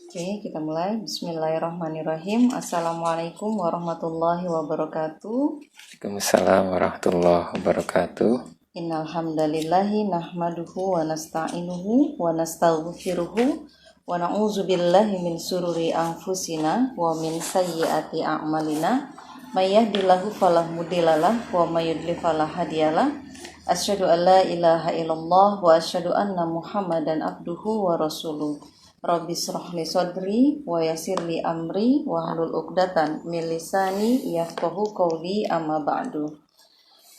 Oke, kita mulai. Bismillahirrahmanirrahim. Assalamualaikum warahmatullahi wabarakatuh. Waalaikumsalam warahmatullahi wabarakatuh. Innal hamdalillahi nahmaduhu wa nasta'inuhu wa nastaghfiruhu wa na'udzu billahi min sururi anfusina wa min sayyiati a'malina. May yahdihillahu fala mudhillalah wa may yudlil fala hadiyalah. Asyhadu an la ilaha illallah wa asyhadu anna Muhammadan abduhu wa rasuluh. Rabbi shrahli sadri wa yassirli amri wa hlul 'uqdatam min lisani yafqahu qawli amma ba'du.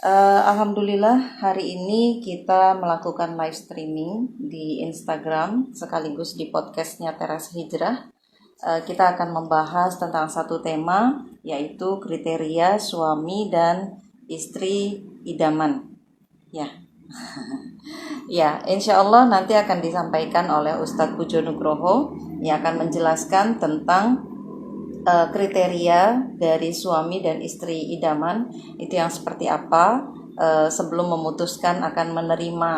Alhamdulillah hari ini kita melakukan live streaming di Instagram sekaligus di podcastnya Teras Hijrah. Kita akan membahas tentang satu tema, yaitu kriteria suami dan istri idaman. Ya. Ya, insya Allah nanti akan disampaikan oleh Ustadz Pujo Nugroho yang akan menjelaskan tentang kriteria dari suami dan istri idaman itu yang seperti apa sebelum memutuskan akan menerima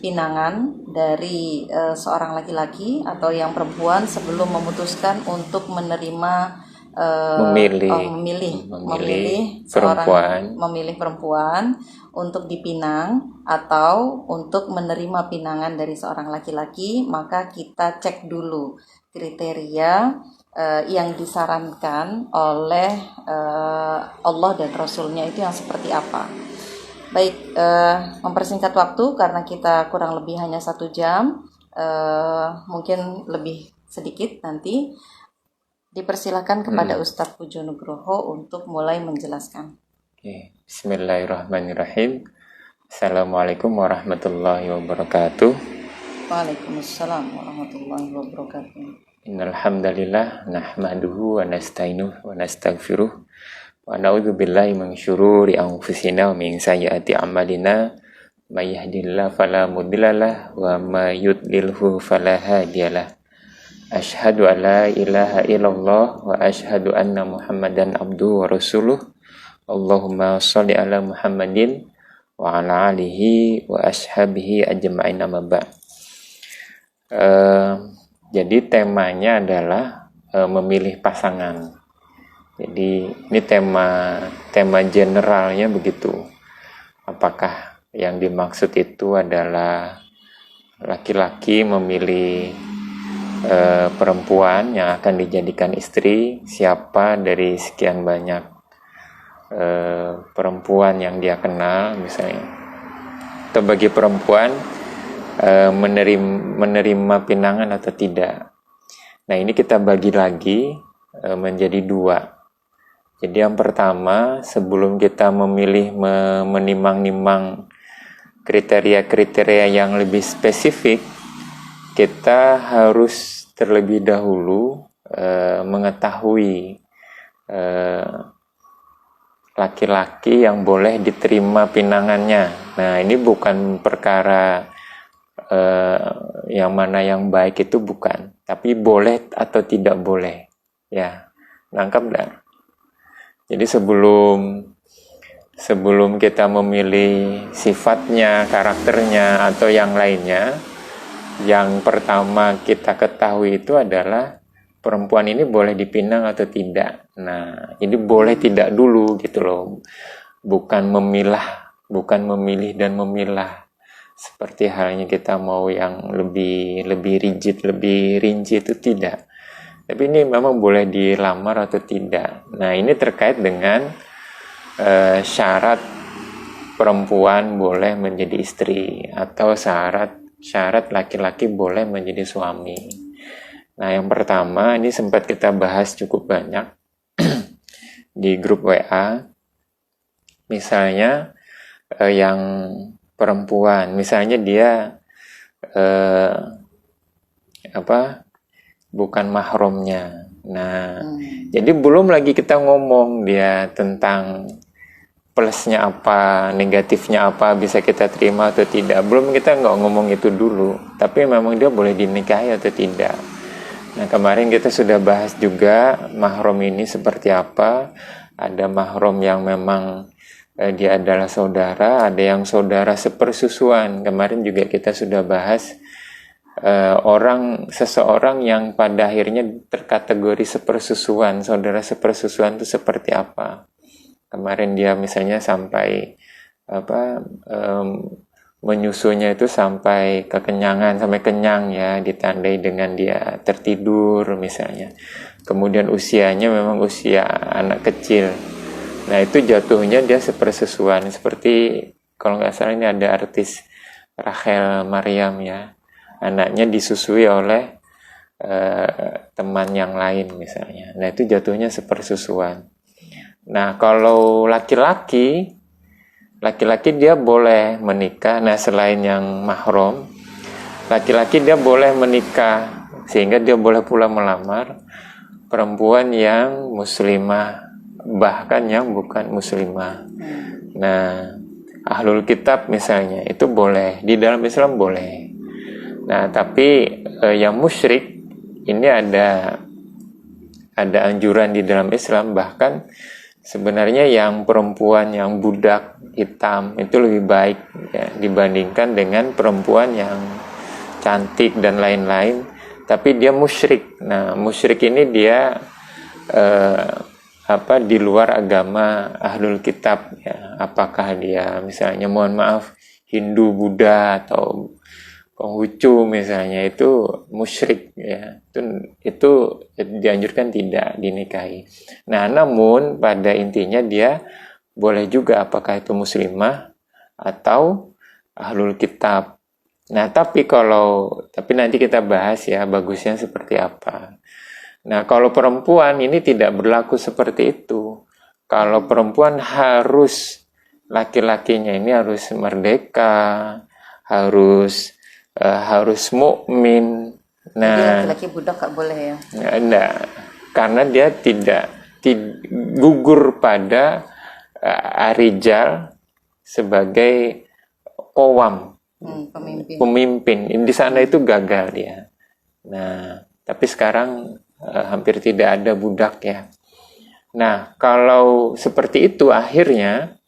pinangan dari seorang laki-laki atau yang perempuan sebelum memutuskan untuk menerima memilih perempuan untuk dipinang atau untuk menerima pinangan dari seorang laki-laki, maka kita cek dulu kriteria yang disarankan oleh Allah dan Rasulnya itu yang seperti apa. Baik, mempersingkat waktu karena kita kurang lebih hanya 1 jam, mungkin lebih sedikit nanti. Dipersilakan kepada Ustadz Pujo Nugroho untuk mulai menjelaskan. Bismillahirrahmanirrahim. Assalamualaikum warahmatullahi wabarakatuh. Waalaikumsalam warahmatullahi wabarakatuh. Innal hamdalillah nahmaduhu wa nasta'inuhu wa nastaghfiruh wa na'udzu billahi min syururi anfusina wa min sayyiati a'malina. May yahdihillahu fala mudhillalah wa may yudlilhu fala hadiyalah. Asyhadu an la ilaha illallah wa asyhadu anna Muhammadan abduhu wa rasuluh. Allahumma sholli ala Muhammadin wa ala alihi wa ashabihi ajma'in amma ba'd. Jadi temanya adalah memilih pasangan. Jadi ini tema generalnya begitu. Apakah yang dimaksud itu adalah laki-laki memilih perempuan yang akan dijadikan istri, siapa dari sekian banyak perempuan yang dia kenal misalnya, atau bagi perempuan menerima pinangan atau tidak. Nah, ini kita bagi lagi menjadi 2. Jadi yang pertama, sebelum kita memilih menimang-nimang kriteria-kriteria yang lebih spesifik, kita harus terlebih dahulu mengetahui laki-laki yang boleh diterima pinangannya. Nah, ini bukan perkara yang mana yang baik itu bukan, tapi boleh atau tidak boleh. Ya, nangkap dah. Jadi sebelum kita memilih sifatnya, karakternya atau yang lainnya, yang pertama kita ketahui itu adalah perempuan ini boleh dipinang atau tidak. Nah, ini boleh tidak dulu gitu loh. Bukan memilih dan memilah. Seperti halnya kita mau yang lebih rigid, lebih rinci, itu tidak. Tapi ini memang boleh dilamar atau tidak. Nah, ini terkait dengan syarat perempuan boleh menjadi istri atau syarat laki-laki boleh menjadi suami. Nah, yang pertama ini sempat kita bahas cukup banyak di grup WA. Misalnya yang perempuan, misalnya dia bukan mahramnya. Nah, jadi belum lagi kita ngomong dia tentang plusnya apa, negatifnya apa, bisa kita terima atau tidak. Belum, kita nggak ngomong itu dulu. Tapi memang dia boleh dinikahi atau tidak. Nah, kemarin kita sudah bahas juga mahram ini seperti apa. Ada mahram yang memang dia adalah saudara, ada yang saudara sepersusuan. Kemarin juga kita sudah bahas seseorang yang pada akhirnya terkategori sepersusuan. Saudara, sepersusuan itu seperti apa? Kemarin dia misalnya sampai menyusunya itu sampai kekenyangan, sampai kenyang ya, ditandai dengan dia tertidur misalnya. Kemudian usianya memang usia anak kecil. Nah itu jatuhnya dia sepersusuan. Seperti kalau nggak salah ini ada artis Rachel Maryam ya, anaknya disusui oleh teman yang lain misalnya. Nah itu jatuhnya sepersusuan. Nah kalau laki-laki dia boleh menikah. Nah selain yang mahram, laki-laki dia boleh menikah, sehingga dia boleh pula melamar perempuan yang muslimah, bahkan yang bukan muslimah. Nah ahlul kitab misalnya itu boleh, di dalam Islam boleh. Nah tapi yang musyrik ini ada anjuran di dalam Islam, bahkan sebenarnya yang perempuan yang budak hitam itu lebih baik ya, dibandingkan dengan perempuan yang cantik dan lain-lain, tapi dia musyrik. Nah musyrik ini dia di luar agama ahlul kitab ya. Apakah dia misalnya mohon maaf Hindu, Buddha atau Konghucu misalnya, itu musyrik ya. Itu dianjurkan tidak dinikahi. Nah namun pada intinya dia boleh juga apakah itu muslimah atau ahlul kitab. Nah tapi nanti kita bahas ya bagusnya seperti apa. Nah, kalau perempuan ini tidak berlaku seperti itu. Kalau perempuan laki-lakinya ini harus merdeka, harus mukmin. Jadi Nah, laki-laki budak gak boleh ya? enggak, karena dia tidak gugur pada arijal sebagai qawam, pemimpin. Di sana itu gagal dia. Nah, tapi sekarang hampir tidak ada budak ya. Nah, kalau seperti itu akhirnya,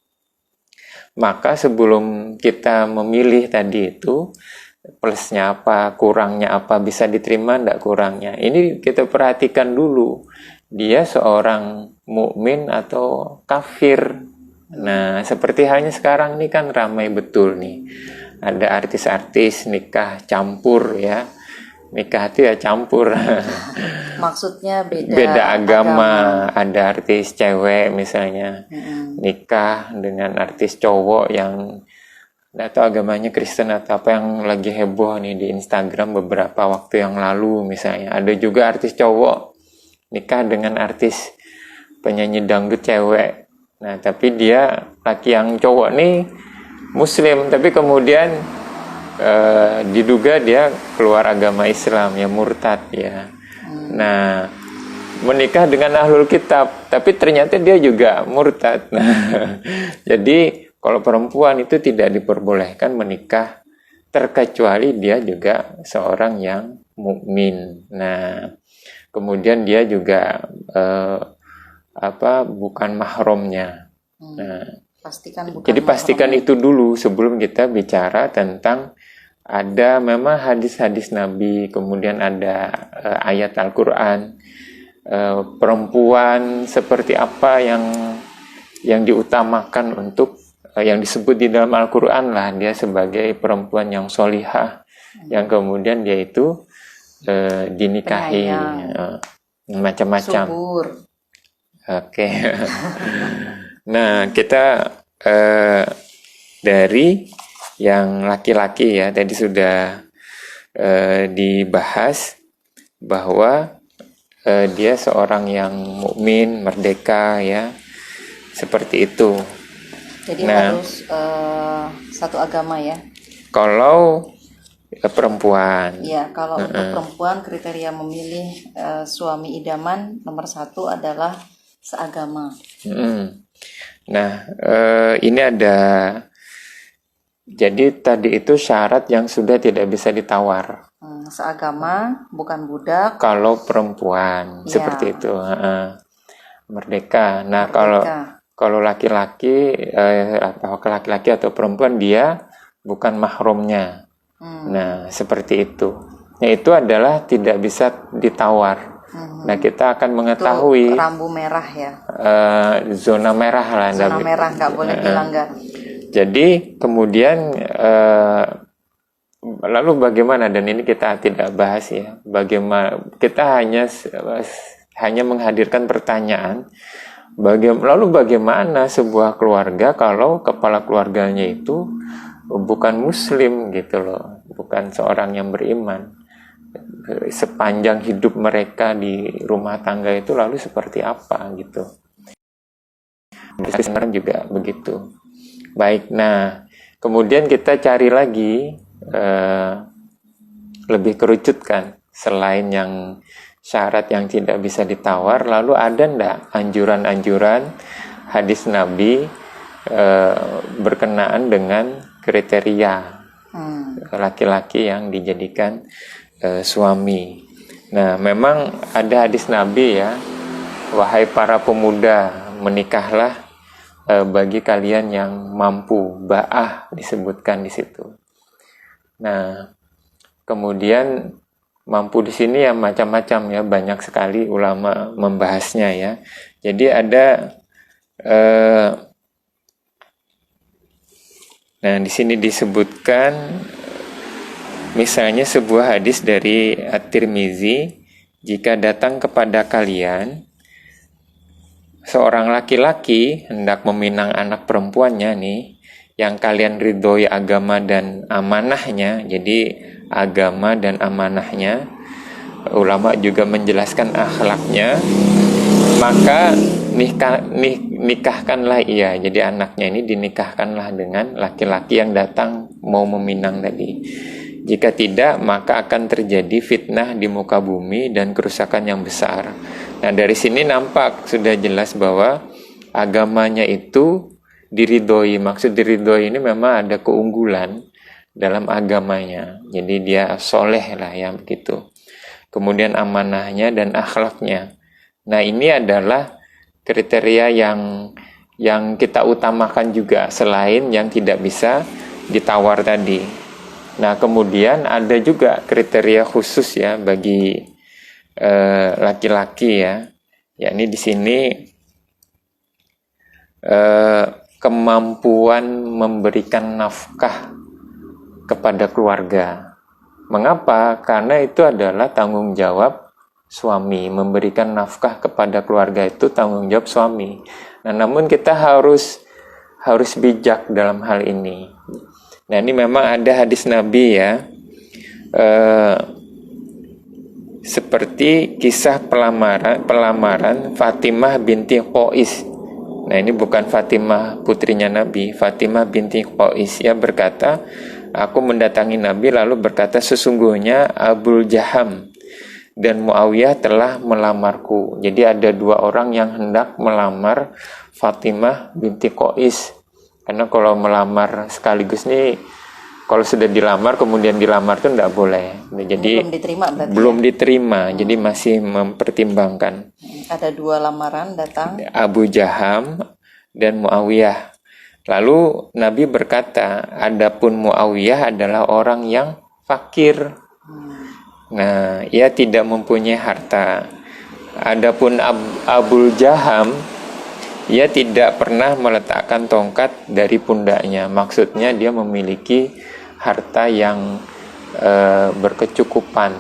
maka sebelum kita memilih tadi itu, plusnya apa, kurangnya apa, bisa diterima enggak kurangnya. Ini kita perhatikan dulu. Dia seorang mukmin atau kafir. Nah, seperti halnya sekarang ini kan ramai betul nih. Ada artis-artis nikah campur ya. Nikah itu ya campur. Maksudnya beda agama. Ada artis cewek misalnya nikah dengan artis cowok yang nggak tahu agamanya Kristen atau apa, yang lagi heboh nih di Instagram beberapa waktu yang lalu misalnya. Ada juga artis cowok nikah dengan artis penyanyi dangdut cewek. Nah tapi dia laki yang cowok nih muslim, tapi kemudian diduga dia keluar agama Islam ya, murtad ya. Nah menikah dengan ahlul kitab, tapi ternyata dia juga murtad. Nah, jadi kalau perempuan itu tidak diperbolehkan menikah terkecuali dia juga seorang yang mukmin. Nah kemudian dia juga bukan mahramnya. Nah jadi pastikan itu dulu sebelum kita bicara tentang ada memang hadis-hadis Nabi, kemudian ada ayat Al-Quran, perempuan seperti apa yang diutamakan untuk yang disebut di dalam Al-Quran lah, dia sebagai perempuan yang solihah, yang kemudian dia itu dinikahi, macam-macam. Oke. Nah kita dari yang laki-laki ya, tadi sudah dibahas bahwa dia seorang yang mukmin, merdeka ya, seperti itu. Jadi harus satu agama ya. Kalau perempuan. Ya, kalau untuk perempuan kriteria memilih suami idaman nomor 1 adalah seagama. Nah, ini ada. Jadi tadi itu syarat yang sudah tidak bisa ditawar. Seagama, bukan budak. Kalau perempuan seperti itu, merdeka. Nah, kalau laki-laki atau perempuan dia bukan mahramnya. Nah, seperti itu. itu adalah tidak bisa ditawar. Nah, kita akan mengetahui Itu rambu merah ya. Zona merah lah. Zona merah nggak boleh dilanggar. Jadi kemudian lalu bagaimana, dan ini kita tidak bahas ya. Bagaimana kita hanya menghadirkan pertanyaan. Lalu bagaimana sebuah keluarga kalau kepala keluarganya itu bukan Muslim gitu loh, bukan seorang yang beriman. Sepanjang hidup mereka di rumah tangga itu lalu seperti apa gitu. Sebenarnya juga begitu. Baik, nah kemudian kita cari lagi lebih kerucutkan, selain yang syarat yang tidak bisa ditawar, lalu ada ndak anjuran-anjuran hadis Nabi berkenaan dengan kriteria laki-laki yang dijadikan suami. Nah, memang ada hadis Nabi ya, wahai para pemuda, menikahlah bagi kalian yang mampu, ba'ah disebutkan di situ. Nah, kemudian mampu di sini ya macam-macam ya, banyak sekali ulama membahasnya ya. Jadi ada nah di sini disebutkan misalnya sebuah hadis dari At-Tirmizi, jika datang kepada kalian seorang laki-laki hendak meminang anak perempuannya nih, yang kalian ridhoi agama dan amanahnya. Jadi agama dan amanahnya, ulama juga menjelaskan akhlaknya, maka nikahkanlah ia. Jadi anaknya ini dinikahkanlah dengan laki-laki yang datang mau meminang tadi. Jika tidak, maka akan terjadi fitnah di muka bumi dan kerusakan yang besar. Nah, dari sini nampak sudah jelas bahwa agamanya itu diridhoi. Maksud diridhoi ini memang ada keunggulan dalam agamanya. Jadi dia soleh lah ya begitu. Kemudian amanahnya dan akhlaknya. Nah, ini adalah kriteria yang kita utamakan juga, selain yang tidak bisa ditawar tadi. Nah, kemudian ada juga kriteria khusus ya bagi laki-laki ya. Yakni di sini kemampuan memberikan nafkah kepada keluarga. Mengapa? Karena itu adalah tanggung jawab suami. Memberikan nafkah kepada keluarga itu tanggung jawab suami. Nah, namun kita harus bijak dalam hal ini. Nah, ini memang ada hadis Nabi ya, seperti kisah pelamaran Fatimah binti Qais. Nah, ini bukan Fatimah putrinya Nabi, Fatimah binti Qais. Ia berkata, aku mendatangi Nabi lalu berkata, sesungguhnya Abu Jaham dan Muawiyah telah melamarku. Jadi ada dua orang yang hendak melamar Fatimah binti Qais. Karena kalau melamar sekaligus nih, kalau sudah dilamar kemudian dilamar itu tidak boleh. Jadi belum diterima berarti. Belum diterima, jadi masih mempertimbangkan. Ada dua lamaran datang. Abu Jaham dan Muawiyah. Lalu Nabi berkata, adapun Muawiyah adalah orang yang fakir. Nah, ia tidak mempunyai harta. Adapun Abu Jaham, ia tidak pernah meletakkan tongkat dari pundaknya. Maksudnya dia memiliki harta yang berkecukupan.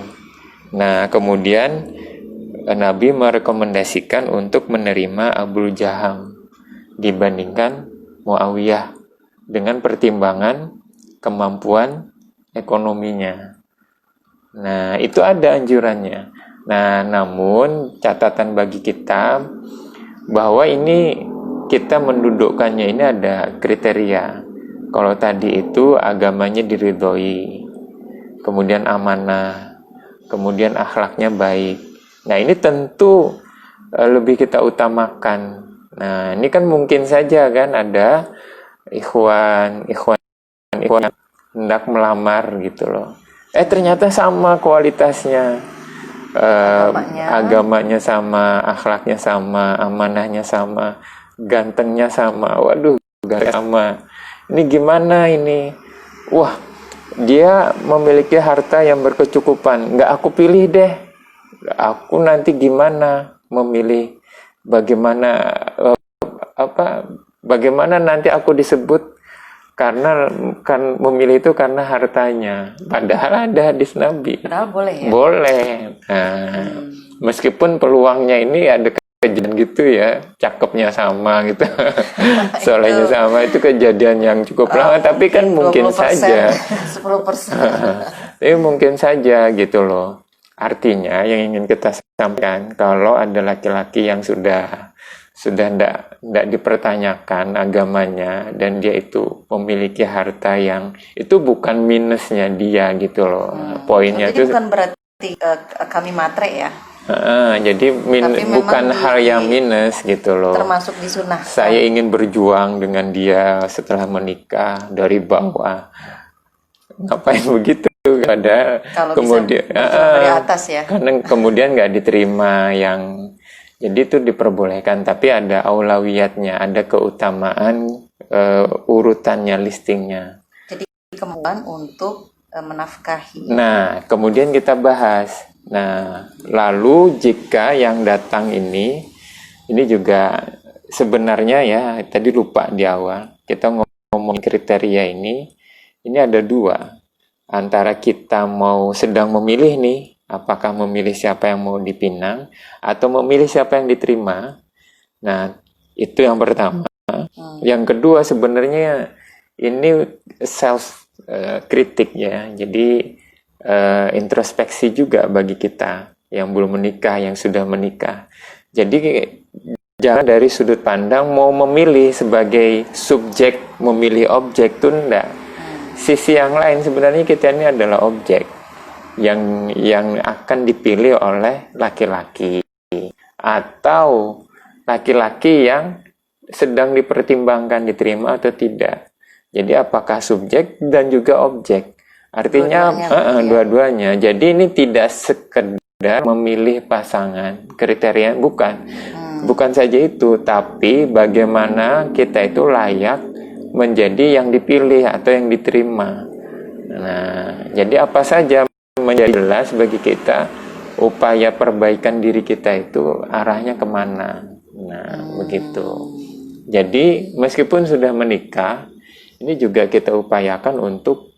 Nah, kemudian Nabi merekomendasikan untuk menerima Abu Jaham dibandingkan Muawiyah dengan pertimbangan kemampuan ekonominya. Nah, itu ada anjurannya. Nah, namun catatan bagi kita bahwa ini kita mendudukkannya ini ada kriteria. Kalau tadi itu agamanya diridhoi, kemudian amanah, kemudian akhlaknya baik. Nah, ini tentu lebih kita utamakan. Nah, ini kan mungkin saja kan ada ikhwan hendak melamar gitu loh. Ternyata sama kualitasnya. Agamanya sama, akhlaknya sama, amanahnya sama, gantengnya sama. Waduh, ganteng sama. Ini gimana ini? Wah, dia memiliki harta yang berkecukupan. Nggak aku pilih deh, aku nanti gimana memilih, bagaimana bagaimana nanti aku disebut karena kan memilih itu karena hartanya. Padahal ada hadis Nabi. Padahal boleh ya. Boleh. Nah, meskipun peluangnya ini ada kejadian gitu ya, cakepnya sama gitu, solehnya sama, itu kejadian yang cukup lama, tapi kan mungkin 20%, saja, 10%. tapi mungkin saja gitu loh. Artinya yang ingin kita sampaikan, kalau ada laki-laki yang sudah tidak dipertanyakan agamanya dan dia itu memiliki harta yang itu bukan minusnya dia gitu loh. Poinnya Jadi itu bukan berarti kami matre ya. Jadi bukan hal yang minus gitu loh. Termasuk disunahkan. Saya ingin berjuang dengan dia setelah menikah dari bawah. Ngapain begitu? Ada kemudian dari atas ya. Karena kemudian nggak diterima yang jadi itu diperbolehkan, tapi ada aulawiyatnya, ada keutamaan urutannya, listingnya. Jadi kemampuan untuk menafkahi. Nah, kemudian kita bahas. Nah, lalu jika yang datang ini juga sebenarnya ya, tadi lupa di awal, kita ngomong kriteria ini ada dua. Antara kita mau sedang memilih nih, apakah memilih siapa yang mau dipinang atau memilih siapa yang diterima. Nah, itu yang pertama. Yang kedua sebenarnya ini self kritik ya. Jadi introspeksi juga bagi kita yang belum menikah, yang sudah menikah. Jadi jangan dari sudut pandang mau memilih sebagai subjek, memilih objek itu enggak. Sisi yang lain sebenarnya kita ini adalah objek yang akan dipilih oleh laki-laki atau laki-laki yang sedang dipertimbangkan diterima atau tidak. Jadi apakah subjek dan juga objek. Artinya dua-duanya. Jadi ini tidak sekedar memilih pasangan, kriteria bukan. Bukan saja itu, tapi bagaimana kita itu layak menjadi yang dipilih atau yang diterima. Nah, jadi apa saja menjadi jelas bagi kita upaya perbaikan diri kita itu arahnya kemana. Nah, begitu. Jadi meskipun sudah menikah, ini juga kita upayakan untuk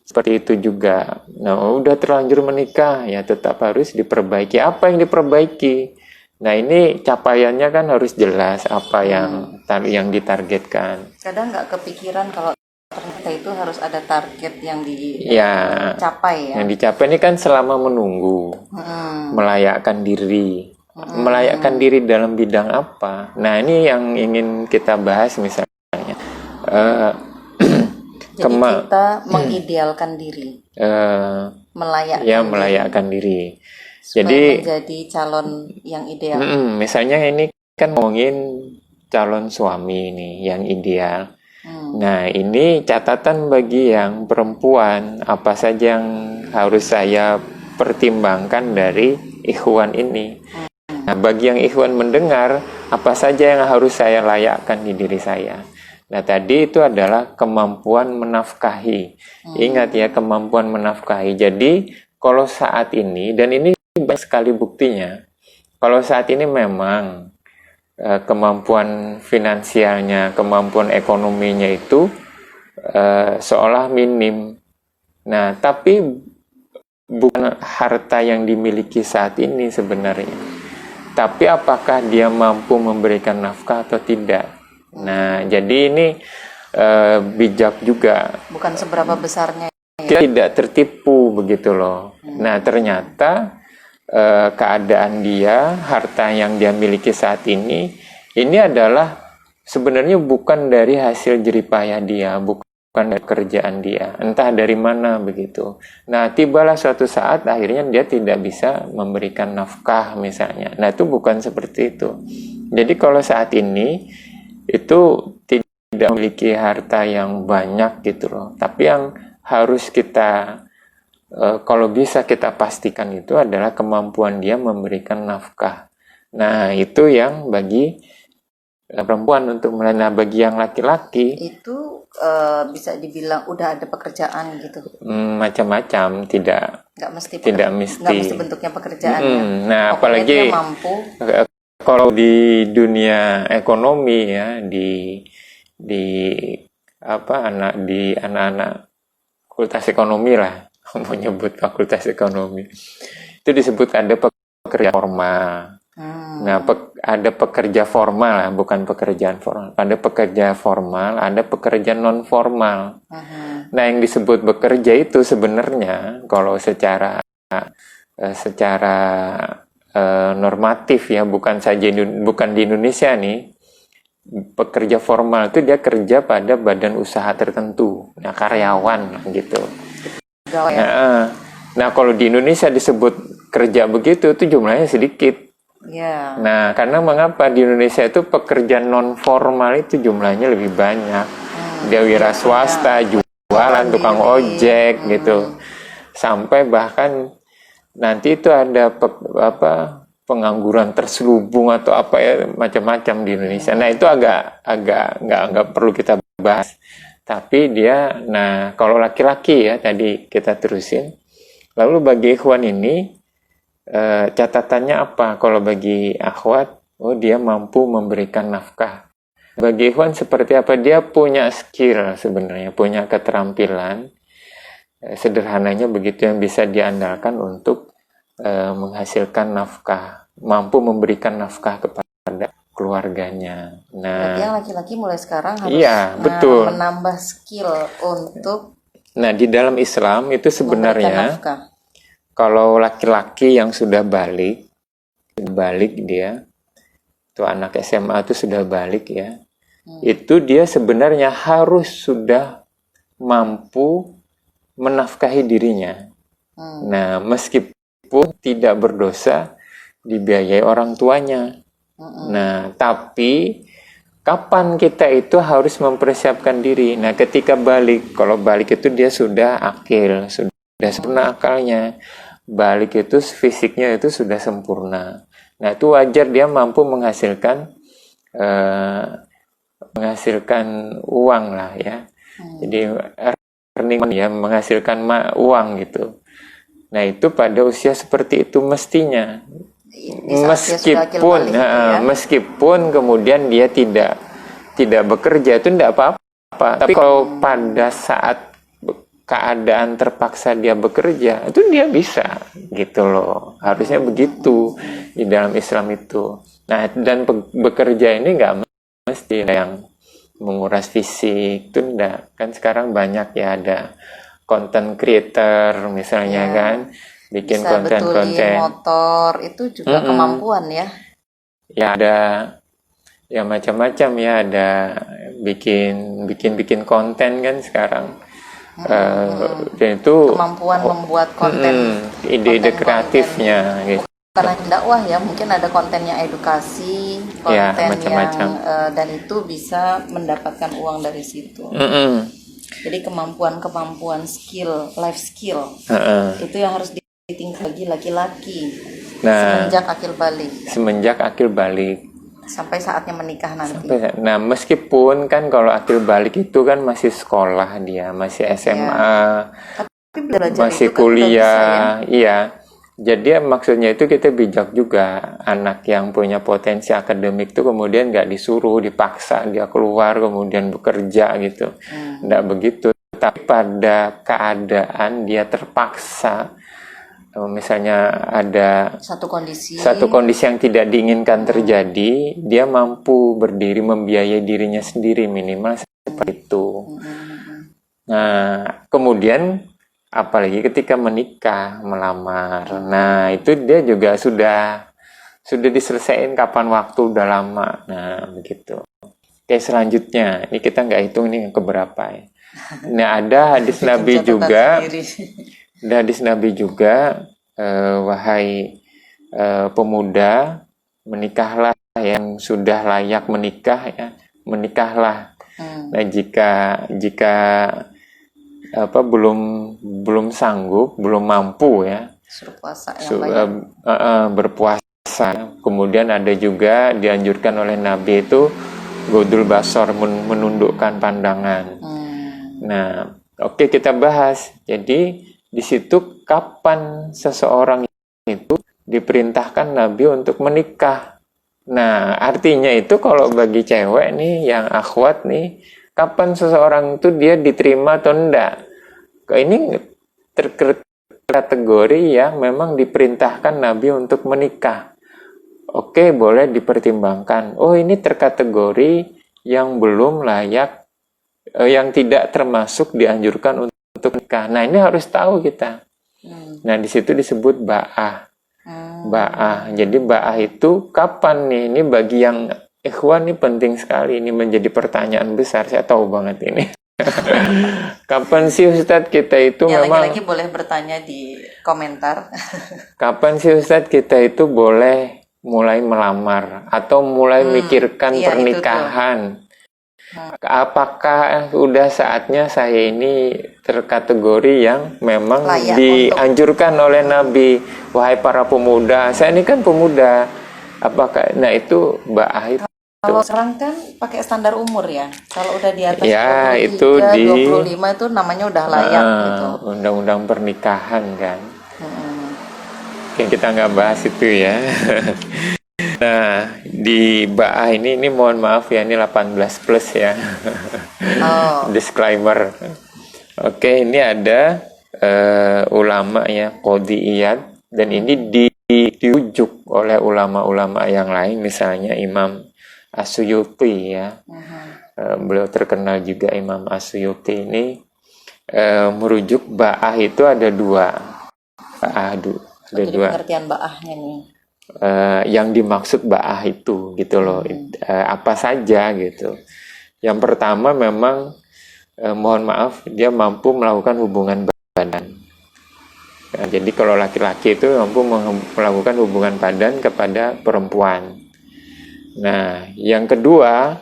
seperti itu juga. Nah, udah terlanjur menikah, ya tetap harus diperbaiki. Apa yang diperbaiki? Nah, ini capaiannya kan harus jelas apa yang ditargetkan. Kadang nggak kepikiran kalau ternyata itu harus ada target yang dicapai ya. Yang dicapai ini kan selama menunggu, melayakkan diri. Melayakkan diri dalam bidang apa? Nah, ini yang ingin kita bahas misalnya. Jadi kita mengidealkan diri. Melayakkan diri. Supaya jadi menjadi calon yang ideal. Misalnya ini kan ngomongin calon suami ini yang ideal. Nah, ini catatan bagi yang perempuan, apa saja yang harus saya pertimbangkan dari ikhwan ini. Nah, bagi yang ikhwan mendengar, apa saja yang harus saya layakkan di diri saya. Nah, tadi itu adalah kemampuan menafkahi. Ingat ya, kemampuan menafkahi. Jadi, kalau saat ini, dan ini banyak sekali buktinya, kalau saat ini memang kemampuan finansialnya, kemampuan ekonominya itu seolah minim. Nah, tapi bukan harta yang dimiliki saat ini sebenarnya. Tapi apakah dia mampu memberikan nafkah atau tidak? Nah, jadi ini bijak juga. Bukan seberapa besarnya. Kita tidak tertipu begitu loh. Nah, ternyata keadaan dia, harta yang dia miliki saat ini adalah sebenarnya bukan dari hasil jeripayah dia, bukan dari kerjaan dia, entah dari mana begitu. Nah, tibalah suatu saat akhirnya dia tidak bisa memberikan nafkah misalnya. Nah, itu bukan seperti itu. Jadi kalau saat ini itu tidak memiliki harta yang banyak gitu loh, tapi yang harus kita kalau bisa kita pastikan itu adalah kemampuan dia memberikan nafkah. Nah, itu yang bagi perempuan untuk nah bagi yang laki-laki Itu bisa dibilang udah ada pekerjaan gitu. macam-macam, tidak Nggak mesti tidak nggak mesti. mesti bentuknya pekerjaan ya. Nah, Pokoknya apalagi dia mampu. kalau di dunia ekonomi ya, di anak-anak fakultas ekonomi lah, mau nyebut fakultas ekonomi, itu disebut ada pekerja formal. Nah, ada pekerja formal lah, bukan pekerjaan formal. Ada pekerja formal, ada pekerja non formal. Nah, yang disebut bekerja itu sebenarnya kalau secara normatif ya, bukan di Indonesia nih. Pekerja formal itu dia kerja pada badan usaha tertentu, nah karyawan gitu. Nah, kalau di Indonesia disebut kerja begitu itu jumlahnya sedikit. Nah, karena mengapa di Indonesia itu pekerja non formal itu jumlahnya lebih banyak. Dia wira swasta, jualan, tukang ojek gitu. Sampai bahkan nanti itu ada pengangguran terselubung atau apa ya, macam-macam di Indonesia. Nah, itu agak nggak perlu kita bahas. Tapi dia, nah kalau laki-laki ya tadi kita terusin. Lalu bagi ikhwan ini catatannya apa? Kalau bagi akhwat, dia mampu memberikan nafkah. Bagi ikhwan seperti apa? Dia punya skill sebenarnya, punya keterampilan. Sederhananya begitu yang bisa diandalkan untuk menghasilkan nafkah, mampu memberikan nafkah kepada keluarganya. Nah, yang laki-laki mulai sekarang harus betul. menambah skill untuk. Nah, di dalam Islam itu sebenarnya kalau laki-laki yang sudah balik dia, itu anak SMA itu sudah balik ya, itu dia sebenarnya harus sudah mampu menafkahi dirinya. Nah, meskipun tidak berdosa dibiayai orang tuanya. Nah, tapi kapan kita itu harus mempersiapkan diri? Nah, ketika balik, kalau balik itu dia sudah akil, sudah sempurna akalnya. Balik itu fisiknya itu sudah sempurna. Nah, itu wajar dia mampu menghasilkan uang lah ya. Jadi earning ya, menghasilkan uang gitu. Nah, itu pada usia seperti itu mestinya. Meskipun kemudian dia tidak bekerja itu tidak apa-apa. Tapi kalau pada saat keadaan terpaksa dia bekerja, itu dia bisa gitu loh. Harusnya begitu di dalam Islam itu. Nah, dan bekerja ini nggak mesti yang menguras fisik, itu enggak. Kan sekarang banyak ya, ada content creator misalnya kan, bikin konten-konten motor, itu juga kemampuan ya. Ya ada ya macam-macam ya, ada bikin konten kan sekarang. Dan itu kemampuan membuat konten, ide-ide kreatifnya gitu. Bukan hanya dakwah ya, mungkin ada kontennya edukasi, konten ya, macam-macam. Dan itu bisa mendapatkan uang dari situ. Jadi kemampuan skill, life skill, itu yang harus ditingkatkan bagi laki-laki. Semenjak akil balik. Sampai saatnya menikah nanti. Nah, meskipun kan kalau akil balik itu kan masih sekolah dia, masih SMA, masih kuliah, iya. Jadi maksudnya itu kita bijak juga, anak yang punya potensi akademik itu kemudian nggak disuruh, dipaksa dia keluar kemudian bekerja gitu, nggak begitu. Tapi pada keadaan dia terpaksa, misalnya ada satu kondisi yang tidak diinginkan terjadi, dia mampu berdiri membiayai dirinya sendiri minimal seperti itu. Nah, kemudian apalagi ketika menikah, melamar, nah itu dia juga sudah diselesaikan kapan waktu, udah lama. Nah begitu. Oke, selanjutnya ini kita nggak hitung nih keberapa ya. Nah, ada hadis Nabi juga. Ada hadis Nabi juga, wahai pemuda, menikahlah yang sudah layak menikah ya, menikahlah. Nah, jika belum sanggup, belum mampu ya, berpuasa. Kemudian ada juga dianjurkan oleh Nabi itu godul basor, menundukkan pandangan. Nah, oke, kita bahas. Jadi di situ kapan seseorang itu diperintahkan Nabi untuk menikah. Nah, artinya itu kalau bagi cewek nih yang akhwat nih, kapan seseorang itu dia diterima atau enggak? Ini terkategori yang memang diperintahkan Nabi untuk menikah. Oke, boleh dipertimbangkan. Oh, ini terkategori yang belum layak, yang tidak termasuk dianjurkan untuk nikah. Nah, ini harus tahu kita. Nah, di situ disebut ba'ah. Ba'ah. Jadi ba'ah itu kapan nih? Ini bagi yang ikhwan ini penting sekali. Ini menjadi pertanyaan besar. Saya tahu banget ini. Kapan sih Ustadz kita itu Ya, memang... lagi-lagi boleh bertanya di komentar. Kapan sih Ustadz kita itu boleh mulai melamar atau mulai mikirkan iya, pernikahan? Apakah udah saatnya saya ini terkategori yang memang Layak dianjurkan oleh Nabi? Wahai para pemuda, saya ini kan pemuda. Apakah, nah itu ba'ah itu. Kalau sekarang kan pakai standar umur ya. Kalau udah di atas Ya, 23, itu di 25 itu namanya udah layak gitu. Undang-undang pernikahan kan. Oke, kita nggak bahas itu ya. Nah, di ba'ah ini mohon maaf ya, ini 18 plus ya. Disclaimer. Oke, ini ada ulama ya, qodiyat, dan ini dirujuk oleh ulama-ulama yang lain, misalnya Imam As-Suyuti ya. Beliau terkenal juga Imam As-Suyuti ini merujuk ba'ah itu ada dua. Ba'ah ada jadi dua. Pengertian ba'ahnya nih. Yang dimaksud ba'ah itu gitu loh. Apa saja gitu. Yang pertama memang mohon maaf dia mampu melakukan hubungan badan. Nah, jadi kalau laki-laki itu mampu melakukan hubungan badan kepada perempuan. Nah, yang kedua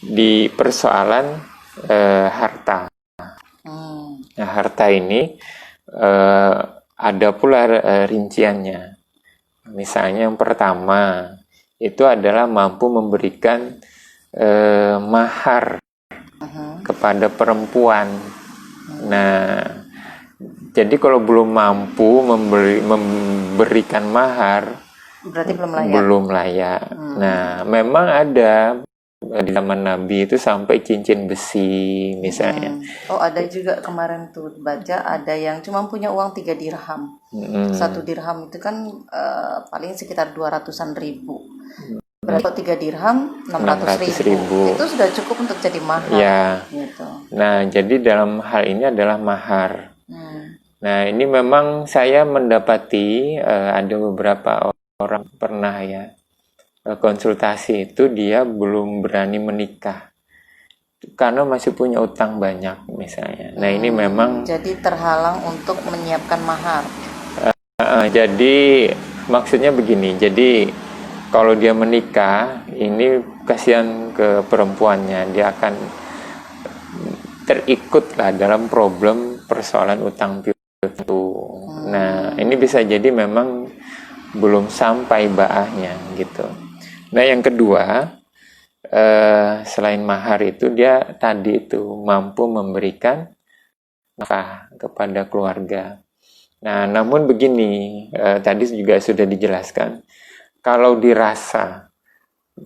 di persoalan harta. Nah, harta ini ada pula rinciannya. Misalnya yang pertama itu adalah mampu memberikan mahar kepada perempuan. Nah, jadi kalau belum mampu memberikan mahar, berarti belum layak. Belum layak. Nah, memang ada di zaman Nabi itu sampai cincin besi misalnya. Oh, ada juga kemarin tuh baca ada yang cuma punya uang 3 dirham. 1 dirham itu kan paling sekitar 200-an ribu. Berarti kalau 3 dirham 600 ribu. Itu sudah cukup untuk jadi mahar. Ya. Gitu. Nah, jadi dalam hal ini adalah mahar. Nah, ini memang saya mendapati ada beberapa orang pernah ya konsultasi itu dia belum berani menikah karena masih punya utang banyak misalnya. Nah, ini memang jadi terhalang untuk menyiapkan mahar. Jadi maksudnya begini. Jadi kalau dia menikah ini kasihan ke perempuannya, dia akan terikut lah dalam problem persoalan utang piutang. Nah, ini bisa jadi memang belum sampai ba'ahnya gitu. Nah, yang kedua selain mahar itu dia tadi itu mampu memberikan nafkah kepada keluarga. Nah, namun begini, tadi juga sudah dijelaskan, kalau dirasa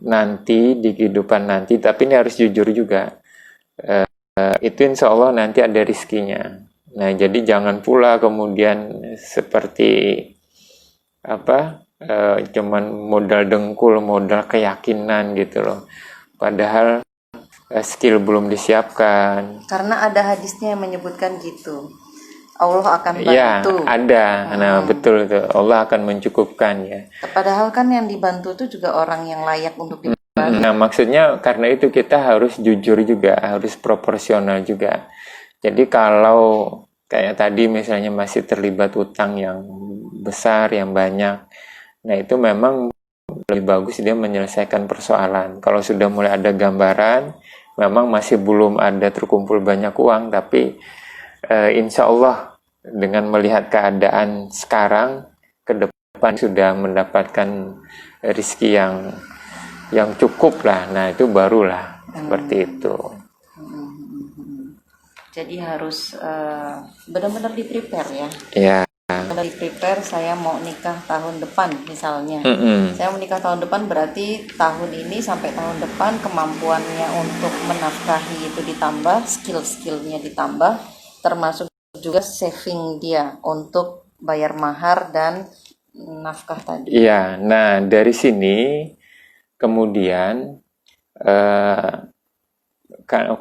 nanti di kehidupan nanti, tapi ini harus jujur juga, itu insya Allah nanti ada rizkinya. Nah, jadi jangan pula kemudian seperti cuman modal dengkul, modal keyakinan gitu loh. Padahal skill belum disiapkan. Karena ada hadisnya yang menyebutkan gitu. Allah akan bantu. Ya, ada. Nah, betul itu. Allah akan mencukupkan ya. Padahal kan yang dibantu itu juga orang yang layak untuk dibantu. Nah, maksudnya karena itu kita harus jujur juga, harus proporsional juga. Jadi kalau kayak tadi misalnya masih terlibat utang yang besar, yang banyak, nah itu memang lebih bagus dia menyelesaikan persoalan. Kalau sudah mulai ada gambaran, memang masih belum ada terkumpul banyak uang, tapi insya Allah dengan melihat keadaan sekarang, ke depan sudah mendapatkan rezeki yang cukup lah. Nah itu barulah seperti itu. Jadi harus benar-benar di-prepare ya. Ya. Benar di-prepare, saya mau nikah tahun depan misalnya. Saya mau nikah tahun depan berarti tahun ini sampai tahun depan kemampuannya untuk menafkahi itu ditambah, skill-skillnya ditambah, termasuk juga saving dia untuk bayar mahar dan nafkah tadi. Iya, nah dari sini kemudian karena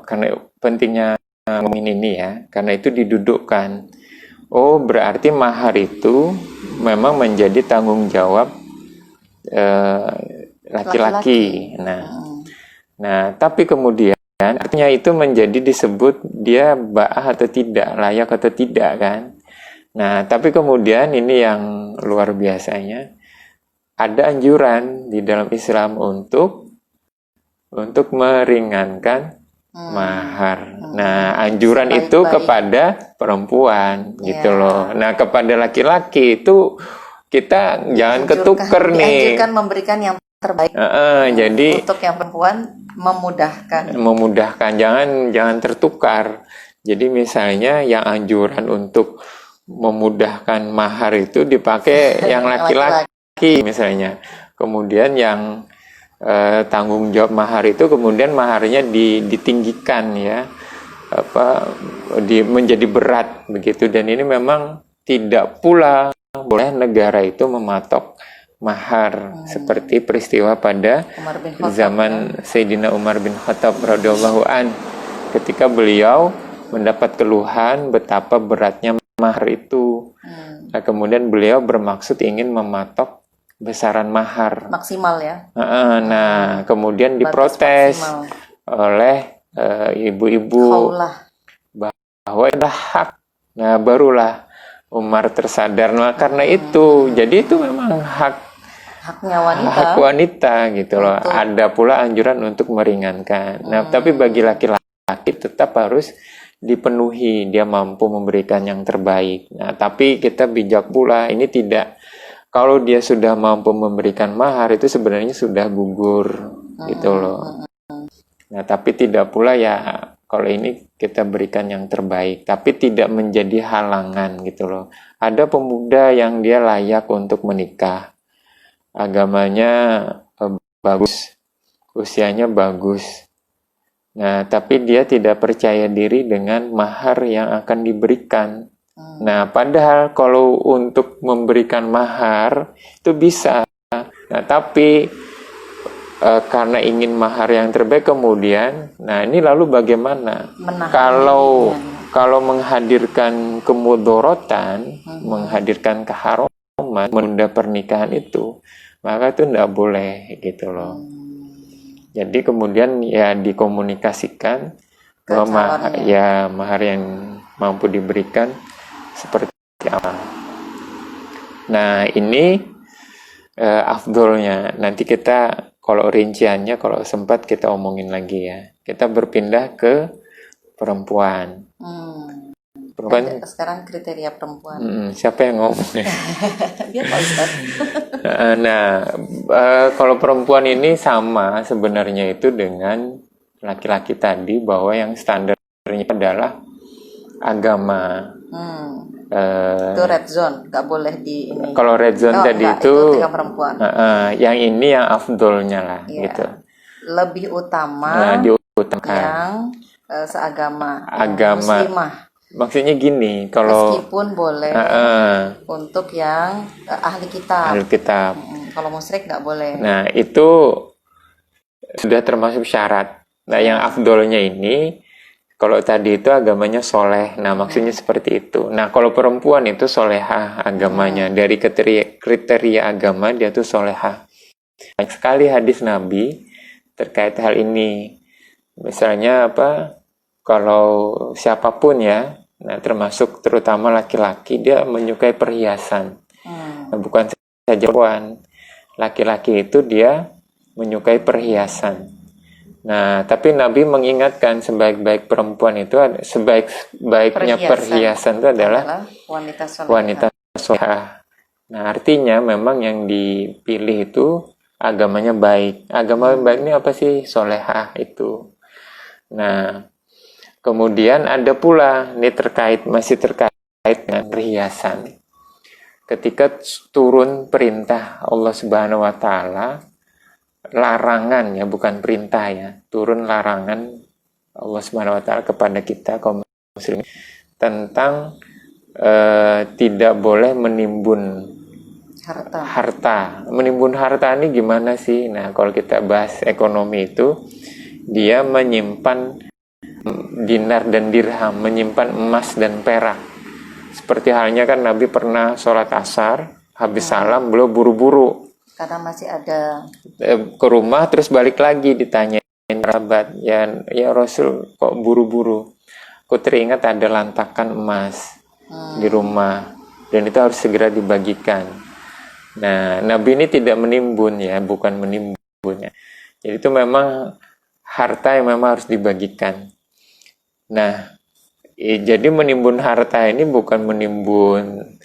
pentingnya ngomongin ini ya, karena itu didudukkan. Oh, berarti mahar itu memang menjadi tanggung jawab laki-laki. Nah, tapi kemudian artinya itu menjadi disebut dia ba'ah atau tidak, layak atau tidak kan. Nah, tapi kemudian ini yang luar biasanya, ada anjuran di dalam Islam untuk meringankan mahar. Nah, anjuran itu kepada perempuan gitu loh. Nah, kepada laki-laki itu kita jangan ketuker nih. Dianjurkan memberikan yang terbaik. Jadi untuk yang perempuan memudahkan, jangan tertukar. Jadi misalnya yang anjuran untuk memudahkan mahar itu dipakai yang laki-laki misalnya. Kemudian yang tanggung jawab mahar itu kemudian maharnya ditinggikan ya, menjadi berat begitu. Dan ini memang tidak pula boleh negara itu mematok mahar seperti peristiwa pada zaman Sayyidina Umar bin Khattab radhiyallahu an, ketika beliau mendapat keluhan betapa beratnya mahar itu. Nah, kemudian beliau bermaksud ingin mematok besaran mahar maksimal ya. Nah, kemudian diprotes oleh ibu-ibu bahwa itu hak. Nah, barulah Umar tersadar. Nah, karena itu, jadi itu memang hak wanita gitu loh. Ada pula anjuran untuk meringankan. Nah, tapi bagi laki-laki tetap harus dipenuhi, dia mampu memberikan yang terbaik. Nah, tapi kita bijak pula, ini tidak, kalau dia sudah mampu memberikan mahar itu sebenarnya sudah gugur gitu loh. Nah, tapi tidak pula ya kalau ini kita berikan yang terbaik, tapi tidak menjadi halangan gitu loh. Ada pemuda yang dia layak untuk menikah, agamanya bagus, usianya bagus. Nah, tapi dia tidak percaya diri dengan mahar yang akan diberikan. Nah, padahal kalau untuk memberikan mahar itu bisa. Nah, tapi karena ingin mahar yang terbaik kemudian, nah ini lalu bagaimana? Kalau menghadirkan kemudorotan, menghadirkan keharaman, menunda pernikahan itu, maka itu tidak boleh gitu loh. Jadi kemudian ya dikomunikasikan bahwa mahar yang mampu diberikan seperti apa. Nah, ini afdolnya. Nanti kita kalau rinciannya kalau sempat kita omongin lagi ya. Kita berpindah ke perempuan. Perempuan sekarang kriteria perempuan. Siapa yang ngomong ya? Dia Pak Ustaz. Kalau perempuan ini sama sebenarnya itu dengan laki-laki tadi, bahwa yang standarnya adalah agama. Itu red zone, nggak boleh di ini. Kalau red zone tadi itu perempuan. Yang ini yang afdolnya lah gitu. Lebih utama diutamakan yang seagama, agama. Muslimah. Maksudnya gini, kalau meskipun boleh untuk yang ahli kitab. Kalau musyrik nggak boleh. Nah, itu sudah termasuk syarat. Nah, yang afdolnya ini, kalau tadi itu agamanya soleh. Nah, maksudnya seperti itu. Nah, kalau perempuan itu solehah agamanya. Dari kriteria agama dia tuh solehah. Banyak sekali hadis Nabi terkait hal ini. Misalnya kalau siapapun ya, nah termasuk terutama laki-laki, dia menyukai perhiasan. Nah, bukan saja perempuan. Laki-laki itu dia menyukai perhiasan. Nah, tapi Nabi mengingatkan sebaik-baik perempuan itu, sebaik-baiknya perhiasan itu adalah wanita solehah. Nah, artinya memang yang dipilih itu agamanya baik. Agama baik ini apa sih? Solehah itu. Nah, kemudian ada pula, ini masih terkait dengan perhiasan. Ketika turun perintah Allah Subhanahu wa Ta'ala, larangan ya, bukan perintah ya, turun larangan Allah Subhanahu wa Ta'ala kepada kita kaum muslimin tentang tidak boleh menimbun harta. Menimbun harta ini gimana sih? Nah, kalau kita bahas ekonomi itu, dia menyimpan dinar dan dirham, menyimpan emas dan perak. Seperti halnya kan Nabi pernah sholat asar, habis salam beliau buru-buru Karena masih ada ke rumah, terus balik lagi ditanyain kerabat, ya Rasul kok buru-buru? Aku teringat ada lantakan emas di rumah dan itu harus segera dibagikan. Nah, Nabi ini tidak menimbun ya, bukan menimbun ya. Jadi itu memang harta yang memang harus dibagikan. Nah, jadi menimbun harta ini bukan menimbun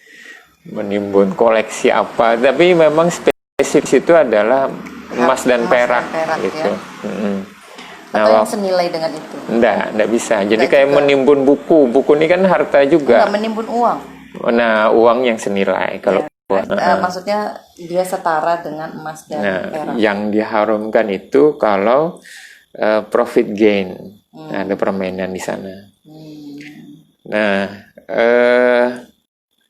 koleksi apa, tapi memang spesifik itu adalah emas dan perak gitu. Ya. Atau yang senilai dengan itu? Enggak bisa. Jadi kayak juga menimbun buku ini kan harta juga. Enggak, menimbun uang. Nah, uang yang senilai kalau maksudnya dia setara dengan emas dan perak. Yang diharamkan itu kalau profit gain, ada permainan di sana. Nah,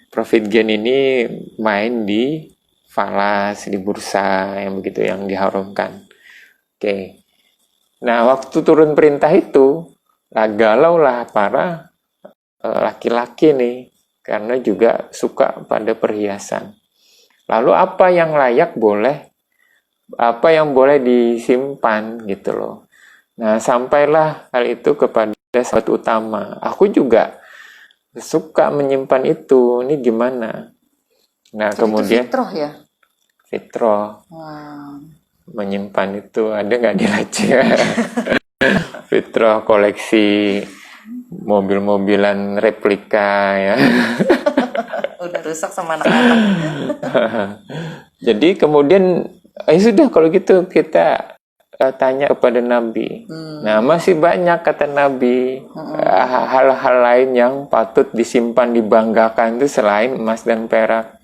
profit gain ini main di falas, di bursa yang begitu yang diharamkan. Oke. Nah, waktu turun perintah itu, galaulah para laki-laki nih, karena juga suka pada perhiasan. Lalu apa yang layak boleh, apa yang boleh disimpan gitu loh. Nah, sampailah hal itu kepada sahabat utama. Aku juga suka menyimpan itu, ini gimana? Nah, jadi kemudian itu fitrah ya? Fitrah. Menyimpan itu ada nggak di Laci? Fitrah koleksi mobil-mobilan replika ya. Udah rusak sama anak-anak. Jadi kemudian sudah kalau gitu kita tanya kepada Nabi. Nah, masih banyak kata Nabi hal-hal lain yang patut disimpan, dibanggakan itu selain emas dan perak.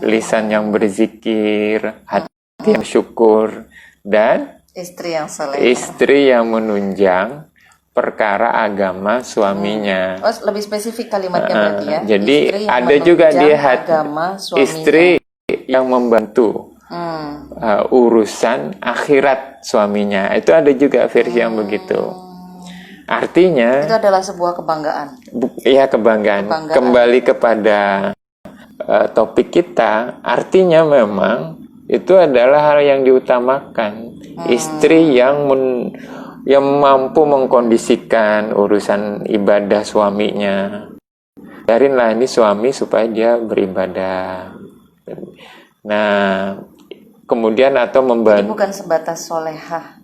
Lisan yang berzikir, hati yang syukur, dan istri yang menunjang perkara agama suaminya. Lebih spesifik kalimatnya berarti ya. Jadi ada juga di istri yang membantu urusan akhirat suaminya. Itu ada juga versi yang begitu. Artinya itu adalah sebuah kebanggaan. Iya, kebanggaan. Kembali kepada topik kita, artinya memang itu adalah hal yang diutamakan. Istri yang mampu mengkondisikan urusan ibadah suaminya. Biarinlah ini suami supaya dia beribadah. Nah, kemudian atau membantu. Jadi bukan sebatas solehah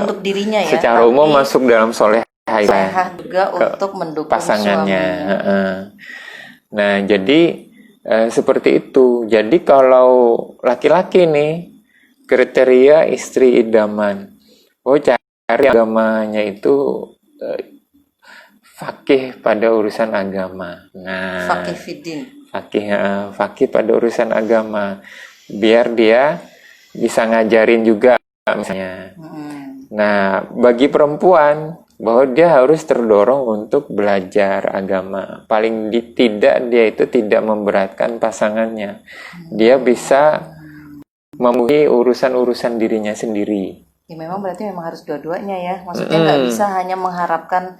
untuk dirinya ya. Secara umum masuk dalam solehah juga untuk mendukung pasangannya. Nah, jadi seperti itu. Jadi kalau laki-laki nih kriteria istri idaman, cari agamanya itu fakih pada urusan agama. Nah, fakih fiddin. Fakih pada urusan agama, biar dia bisa ngajarin juga misalnya. Nah, bagi perempuan bahwa dia harus terdorong untuk belajar agama. Paling tidak dia itu tidak memberatkan pasangannya. Dia bisa memenuhi urusan-urusan dirinya sendiri. Ya, memang berarti memang harus dua-duanya ya. Maksudnya nggak bisa hanya mengharapkan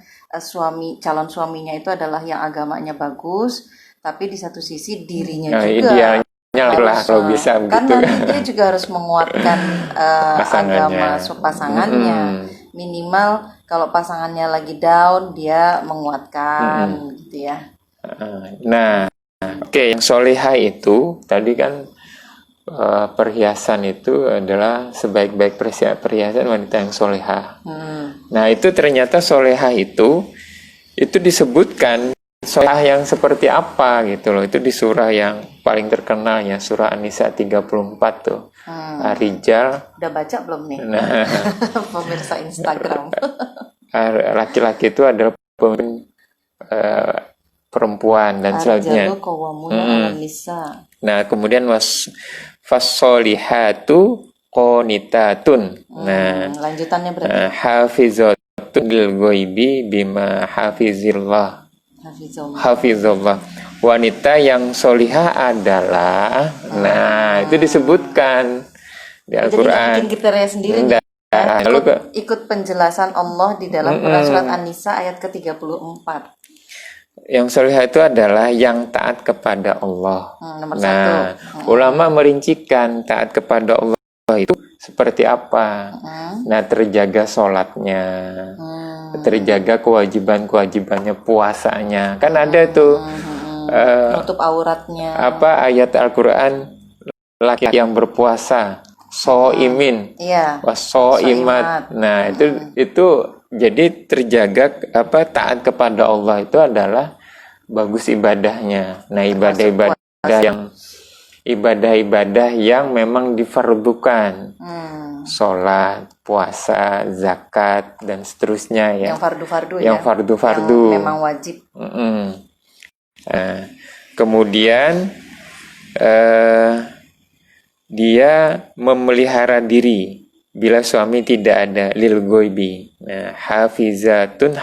calon suaminya itu adalah yang agamanya bagus, tapi di satu sisi dirinya juga idealnya lah kalau bisa kan begitu. Nanti dia juga harus menguatkan agama pasangannya. Minimal kalau pasangannya lagi down, dia menguatkan gitu ya. Nah, yang solihah itu tadi kan perhiasan itu adalah sebaik-baik perhiasan wanita yang solehah. Nah, itu ternyata solehah itu disebutkan solehah yang seperti apa gitu loh. Itu di surah yang paling terkenal ya, surah An-Nisa 34 tuh. Ar-Rijal. Udah baca belum nih? Nah, Pemirsa Instagram. laki-laki itu adalah pemimpin perempuan dan selanjutnya. Ar-rijalu qawwamuna 'alan nisa. Nah, kemudian fassolihatu qonitatun. Nah, Lanjutannya berarti hafizatun lil ghaibi bima hafizillah. hafizullah. Hafizullah. Wanita yang solihah adalah, nah itu disebutkan di Jadi nggak Al-Quran. bikin kriteria sendiri nih. Ikut penjelasan Allah di dalam Quran surat An-Nisa ayat ke-34. Yang solihah itu adalah yang taat kepada Allah. Nomor Nah, 1. ulama merincikan taat kepada Allah itu seperti apa. Nah, terjaga sholatnya, terjaga kewajiban-kewajibannya, puasanya. Kan ada tuh nutup auratnya. apa ayat Al-Quran, laki yang berpuasa, so'imin, Iya. waso'imat. Nah, itu jadi terjaga apa taat kepada Allah itu adalah bagus ibadahnya. Nah, ibadah-ibadah yang memang difardukan, sholat, puasa, zakat dan seterusnya ya. Yang fardu-fardu ya. Yang fardu-fardu. Yang memang wajib. Nah, kemudian dia memelihara diri bila suami tidak ada, lil ghaibi. Nah, hafizatun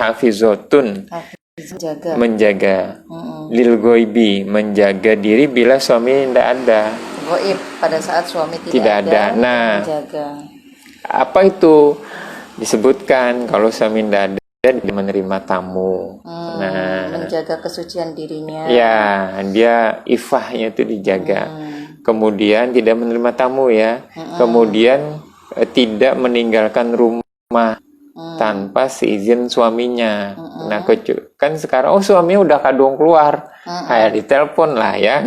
menjaga lil ghaibi, menjaga diri bila suami tidak ada. Ghaib pada saat suami tidak ada. Nah, menjaga. Apa itu? Disebutkan kalau suami tidak ada, dia menerima tamu. Nah, menjaga kesucian dirinya. Ya, dia ifahnya itu dijaga. Kemudian tidak menerima tamu ya. Kemudian tidak meninggalkan rumah tanpa seizin suaminya. Nah, kan sekarang suaminya udah kadung keluar, kayak ditelepon lah ya.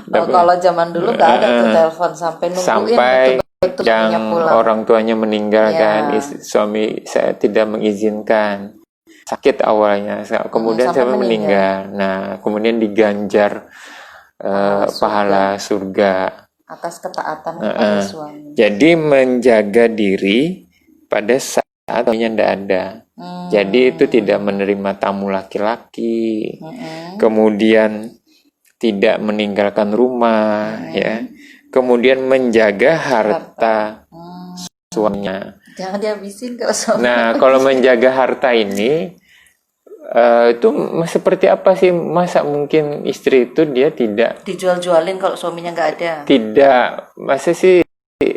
Kalau zaman dulu nggak ada tuh telepon sampai nungguin betul yang orang tuanya meninggal kan, suami saya tidak mengizinkan, sakit awalnya, kemudian saya meninggal. Nah, kemudian diganjar pahala surga atas ketaatan kepada suami. Jadi menjaga diri pada saat suaminya tidak ada. Jadi itu tidak menerima tamu laki-laki, kemudian tidak meninggalkan rumah, ya. Kemudian menjaga harta suaminya. Jangan dihabisin kalau suami. Nah, kalau menjaga harta ini itu seperti apa sih? Masa mungkin istri itu dia tidak dijual-jualin kalau suaminya nggak ada? Tidak, masa sih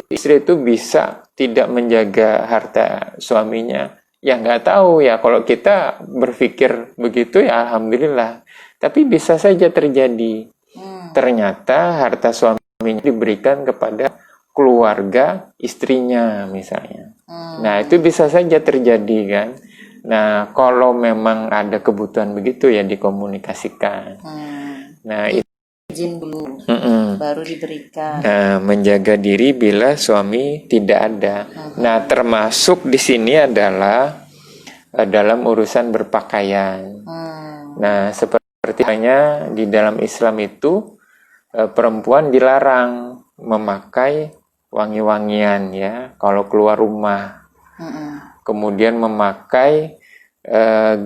istri itu bisa tidak menjaga harta suaminya? Ya nggak tahu ya. Kalau kita berpikir begitu ya alhamdulillah. Tapi bisa saja terjadi. Ternyata harta suaminya diberikan kepada keluarga istrinya misalnya. Nah, itu bisa saja terjadi kan. Nah, kalau memang ada kebutuhan begitu ya dikomunikasikan. Nah, izin dulu, baru diberikan. Nah, menjaga diri bila suami tidak ada. Nah, termasuk di sini adalah dalam urusan berpakaian. Nah, seperti hanya di dalam Islam itu perempuan dilarang memakai wangi-wangian ya kalau keluar rumah. Kemudian memakai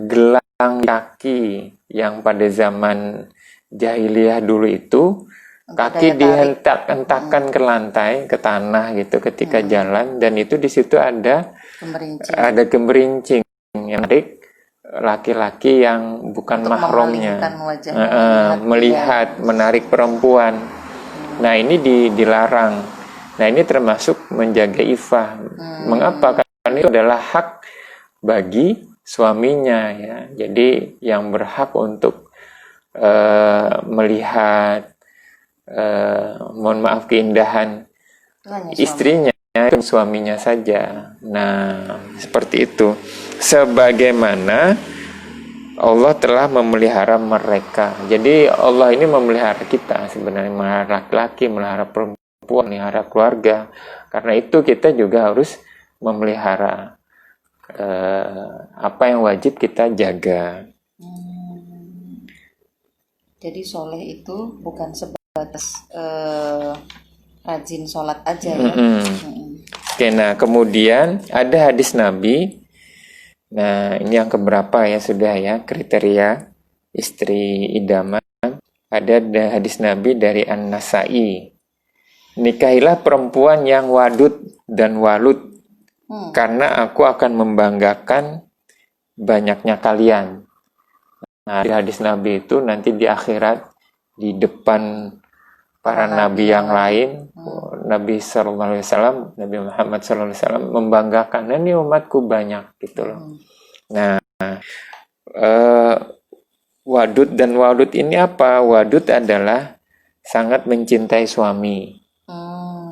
gelang kaki yang pada zaman jahiliyah dulu itu kaki dihentak-hentakan ke lantai, ke tanah gitu ketika jalan, dan itu di situ ada gemerincing yang menarik laki-laki yang bukan mahramnya, melihat, menarik perempuan. Nah, ini dilarang. Nah, ini termasuk menjaga ifah. Mengapa? Karena itu adalah hak bagi suaminya ya. Jadi yang berhak untuk melihat mohon maaf keindahan istrinya itu suaminya saja. Nah, seperti itu. Sebagaimana Allah telah memelihara mereka. Jadi Allah ini memelihara kita sebenarnya, memelihara laki-laki, memelihara perempuan, memelihara keluarga. Karena itu kita juga harus memelihara apa yang wajib kita jaga. Jadi soleh itu bukan sebatas rajin sholat aja ya. Oke, nah kemudian ada hadis Nabi. Nah, ini yang keberapa ya sudah ya kriteria istri idaman. Ada hadis Nabi dari An-Nasai. Nikahilah perempuan yang wadud dan walud, karena aku akan membanggakan banyaknya kalian. Nah, di hadis Nabi itu nanti di akhirat, di depan para nabi yang lain, Nabi Sallallahu Alaihi Wasallam, Nabi Muhammad Sallallahu Alaihi Wasallam membanggakan, ini umatku banyak gitu loh. Nah, wadud dan walud ini apa? Wadud adalah sangat mencintai suami.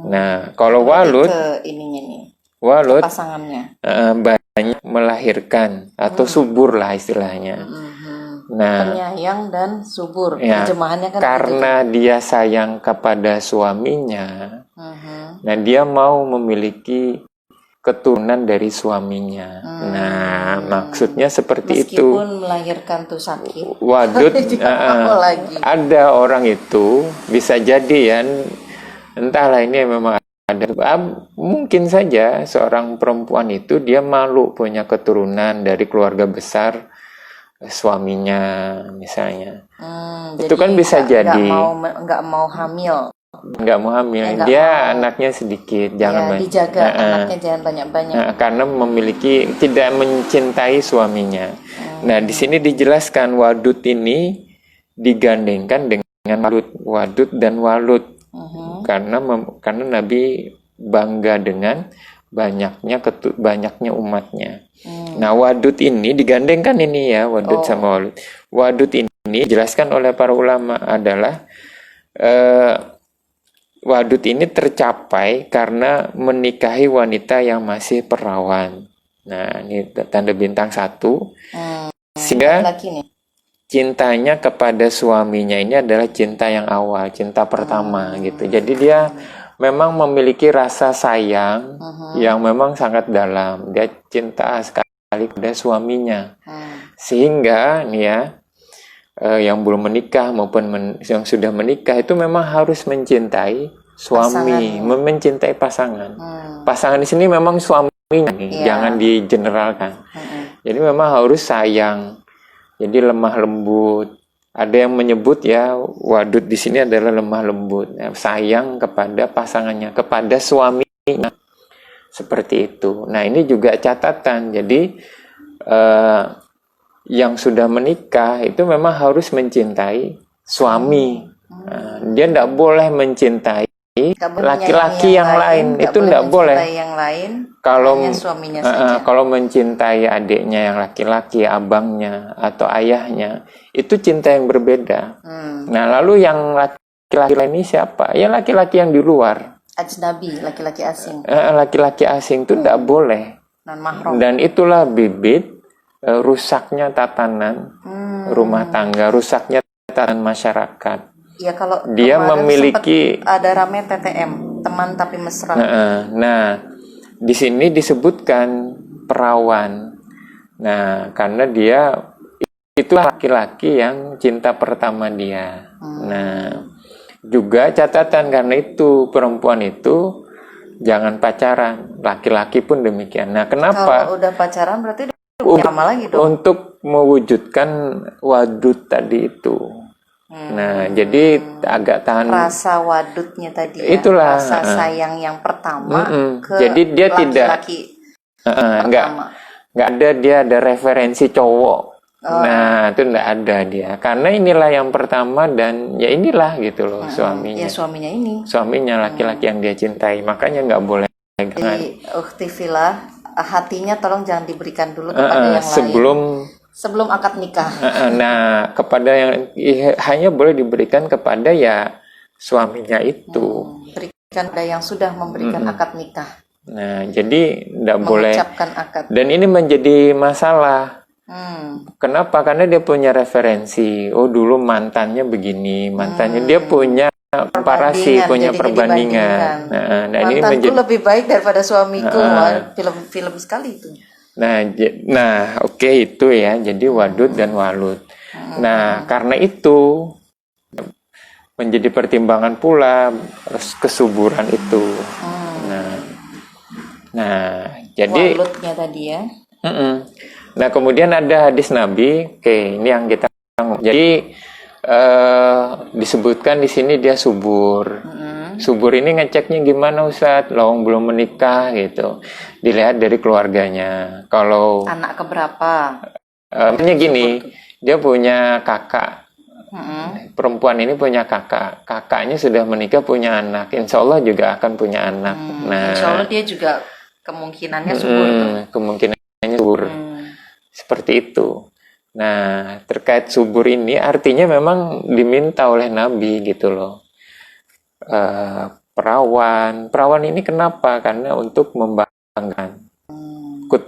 Nah, kalau walud, ininya nih, walud pasangannya banyak melahirkan atau subur lah istilahnya. Nah, penyayang dan subur, ya, terjemahannya kan karena gitu. Dia sayang kepada suaminya. Nah, dia mau memiliki keturunan dari suaminya. Nah, maksudnya seperti meskipun itu. Meskipun melahirkan tuh sakit. Wadud, ada orang itu bisa jadi ya, entahlah ini memang ada. Mungkin saja seorang perempuan itu dia malu punya keturunan dari keluarga besar suaminya misalnya. Itu kan bisa jadi. Nggak mau hamil. Nggak mau hamil, dia anaknya sedikit, jangan dijaga anaknya jangan banyak-banyak. Karena tidak mencintai suaminya. Nah, di sini dijelaskan wadud ini digandengkan dengan wadud dan walud, karena Nabi bangga dengan banyaknya umatnya. Nah, wadud ini digandengkan ini ya, wadud sama walud. Wadud ini dijelaskan oleh para ulama adalah wadud ini tercapai karena menikahi wanita yang masih perawan. Nah, ini tanda bintang 1. Sehingga cintanya kepada suaminya ini adalah cinta yang awal, cinta pertama gitu. Jadi dia memang memiliki rasa sayang yang memang sangat dalam. Dia cinta sekali pada suaminya. Sehingga nih ya, yang belum menikah maupun yang sudah menikah itu memang harus mencintai suami, mencintai pasangan. Pasangan di sini memang suaminya nih, jangan digeneralkan. Jadi memang harus sayang. Jadi lemah lembut. Ada yang menyebut ya wadud di sini adalah lemah lembut, sayang kepada pasangannya, kepada suaminya. Seperti itu. Nah, ini juga catatan. Jadi yang sudah menikah itu memang harus mencintai suami. Dia tidak boleh mencintai laki-laki yang lain. Itu tidak boleh. Kalau mencintai adiknya yang laki-laki, abangnya atau ayahnya, itu cinta yang berbeda. Nah, lalu yang laki-laki ini siapa? Ya laki-laki yang di luar. Ajnabi, laki-laki asing. Laki-laki asing itu tidak boleh. Non-mahram. Dan itulah bibit rusaknya tatanan rumah tangga, rusaknya tatanan masyarakat. Ya, kalau dia memiliki ada rame TTM, teman tapi mesra. Nah, di sini disebutkan perawan. Nah, karena dia itu laki-laki yang cinta pertama dia. Nah, juga catatan karena itu perempuan itu jangan pacaran, laki-laki pun demikian. Nah, kenapa? Kalau udah pacaran berarti lama lagi dong. Untuk mewujudkan wadud tadi itu. Nah, jadi agak tahan rasa wadudnya tadi ya. Itulah rasa sayang yang pertama ke jadi dia laki-laki pertama. Nggak ada dia ada referensi cowok. Nah, itu nggak ada dia. Karena inilah yang pertama dan ya inilah gitu loh suaminya. Ya suaminya ini. Suaminya laki-laki yang dia cintai. Makanya nggak boleh. Jadi ukhtifilah, hatinya tolong jangan diberikan dulu kepada yang lain. Sebelum akad nikah. Nah, kepada yang hanya boleh diberikan kepada ya suaminya itu. Berikan pada yang sudah memberikan akad nikah. Nah, jadi tidak boleh. Mengucapkan akad. Dan ini menjadi masalah. Kenapa? Karena dia punya referensi. Oh, dulu mantannya begini, mantannya dia punya komparasi, punya perbandingan. Nah, ini menjadi lebih baik daripada suamiku. Film sekali itu. Nah, oke itu ya. Jadi wadud dan walud. Nah, karena itu menjadi pertimbangan pula kesuburan itu. Nah, jadi Walutnya tadi ya. Nah, kemudian ada hadis Nabi. Oke, ini yang kita jadi disebutkan di sini dia subur. Subur ini ngeceknya gimana Ustadz? Lawang belum menikah gitu. Dilihat dari keluarganya. Kalau Anak keberapa? punya gini, dia punya kakak. Perempuan ini punya kakak. Kakaknya sudah menikah punya anak. Insya Allah juga akan punya anak. Nah, Insya Allah dia juga kemungkinannya subur tuh. kemungkinannya subur. Seperti itu. Nah, terkait subur ini artinya memang diminta oleh Nabi gitu loh. Perawan ini kenapa? Karena untuk membanggakan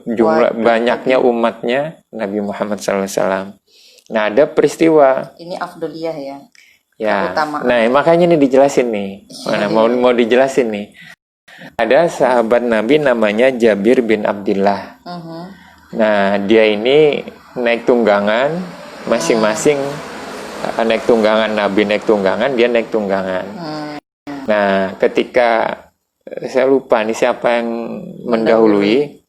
jumlah banyaknya umatnya Nabi Muhammad SAW. Nah, ada peristiwa. Ini afdoliyah ya. Ya. Keutamaan. Nah, makanya ini dijelasin nih. Mana mau dijelasin nih. Ada sahabat Nabi namanya Jabir bin Abdullah. Nah, dia ini naik tunggangan, masing-masing naik tunggangan, Nabi naik tunggangan, dia naik tunggangan. Nah, ketika saya lupa nih siapa yang mendahului,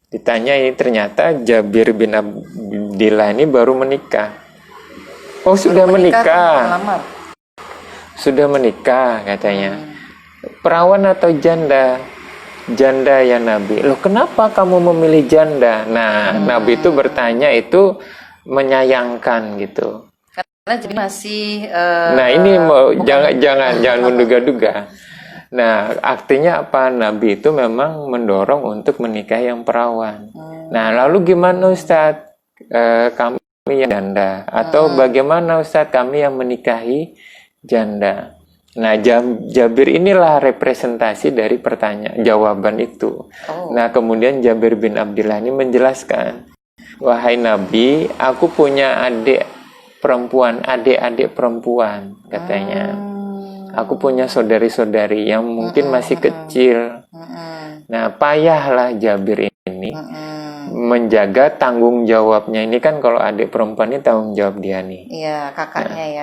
ditanyai ternyata Jabir bin Abdillah ini baru menikah. Oh, sudah menikah. Sudah menikah katanya. Perawan atau janda? Janda ya Nabi. Loh, kenapa kamu memilih janda? Nah, Nabi itu bertanya itu menyayangkan gitu. Karena jadi masih nah, ini mau jangan menduga-duga. Nah, artinya apa? Nabi itu memang mendorong untuk menikahi yang perawan. Nah, lalu gimana Ustadz? Kami yang janda atau bagaimana Ustadz kami yang menikahi janda? Nah, Jabir inilah representasi dari jawaban itu. Nah, kemudian Jabir bin Abdullah ini menjelaskan, wahai Nabi, aku punya adik perempuan katanya. Aku punya saudari-saudari yang mungkin masih kecil. Nah, payahlah Jabir ini menjaga tanggung jawabnya. Ini kan kalau adik perempuan ini tanggung jawab dia nih. Iya, kakaknya ya.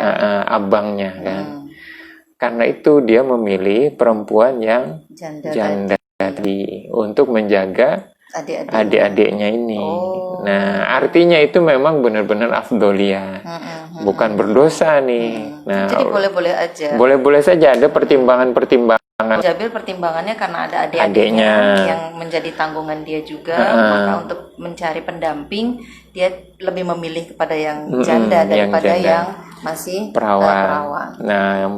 Abangnya kan. Karena itu dia memilih perempuan yang janda tadi untuk menjaga adik-adiknya ini. Nah, artinya itu memang benar-benar afdoliyah. Bukan berdosa nih. Nah, jadi boleh-boleh aja. Boleh-boleh saja ada pertimbangan. Jabir pertimbangannya karena ada adik-adiknya yang menjadi tanggungan dia juga. Maka untuk mencari pendamping, dia lebih memilih kepada yang janda daripada yang masih perawan. Nah,